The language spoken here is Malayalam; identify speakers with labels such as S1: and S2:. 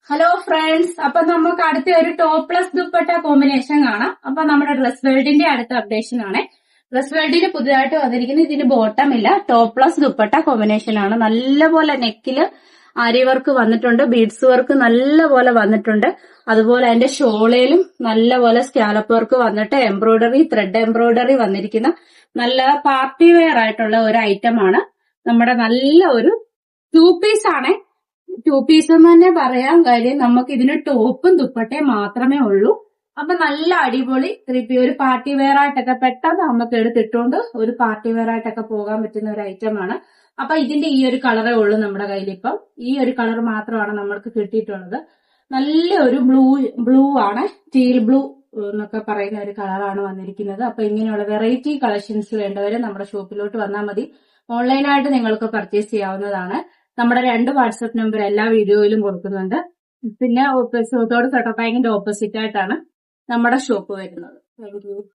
S1: ഹലോ ഫ്രണ്ട്സ്, അപ്പൊ നമുക്ക് അടുത്ത ഒരു ടോപ്പ് പ്ലസ് ദുപ്പട്ട കോമ്പിനേഷൻ കാണാം. അപ്പൊ നമ്മുടെ ഡ്രസ് വേൾഡിന്റെ അടുത്ത അപ്ഡേഷൻ ആണ്. ഡ്രസ് വേൾഡിന് പുതുതായിട്ട് വന്നിരിക്കുന്നത് ഇതിന് ബോട്ടം ഇല്ല, ടോപ്പ് പ്ലസ് ദുപ്പട്ട കോമ്പിനേഷൻ ആണ്. നല്ലപോലെ നെക്കില് ആരി വർക്ക് വന്നിട്ടുണ്ട്, ബീഡ്സ് വർക്ക് നല്ലപോലെ വന്നിട്ടുണ്ട്. അതുപോലെ അതിന്റെ ഷോളയിലും നല്ലപോലെ സ്കാലപ്പ് വർക്ക് വന്നിട്ട് എംബ്രോയിഡറി, ത്രെഡ് എംബ്രോയിഡറി വന്നിരിക്കുന്ന നല്ല പാർട്ടി വെയർ ആയിട്ടുള്ള ഒരു ഐറ്റം ആണ്. നമ്മുടെ നല്ല ഒരു ടു പീസ് ആണ്. ടു പീസ് എന്ന് തന്നെ പറയാൻ കാര്യം നമുക്ക് ഇതിന് ടോപ്പും ദുപ്പട്ടയും മാത്രമേ ഉള്ളൂ. അപ്പൊ നല്ല അടിപൊളി ഒരു പാർട്ടി വെയർ ആയിട്ടൊക്കെ പെട്ടെന്ന് നമുക്ക് എടുത്തിട്ടുകൊണ്ട് ഒരു പാർട്ടി വെയർ ആയിട്ടൊക്കെ പോകാൻ പറ്റുന്ന ഒരു ഐറ്റം ആണ്. അപ്പൊ ഇതിന്റെ ഈ ഒരു കളറേ ഉള്ളൂ നമ്മുടെ കയ്യിൽ. ഇപ്പം ഈ ഒരു കളർ മാത്രമാണ് നമ്മൾക്ക് കിട്ടിയിട്ടുള്ളത്. നല്ല ഒരു ബ്ലൂ ആണ്, ടീൽ ബ്ലൂ എന്നൊക്കെ പറയുന്ന ഒരു കളറാണ് വന്നിരിക്കുന്നത്. അപ്പൊ ഇങ്ങനെയുള്ള വെറൈറ്റി കളക്ഷൻസ് വേണ്ടവരെ നമ്മുടെ ഷോപ്പിലോട്ട് വന്നാൽ മതി. ഓൺലൈനായിട്ട് നിങ്ങൾക്ക് പർച്ചേസ് ചെയ്യാവുന്നതാണ്. നമ്മുടെ 2 വാട്സ്ആപ്പ് നമ്പർ എല്ലാ വീഡിയോയിലും കൊടുക്കുന്നുണ്ട്. പിന്നെ തൊട്ടപ്പായകിന്റെ ഓപ്പോസിറ്റ് ആയിട്ടാണ് നമ്മുടെ ഷോപ്പ് വരുന്നത്. Thank you.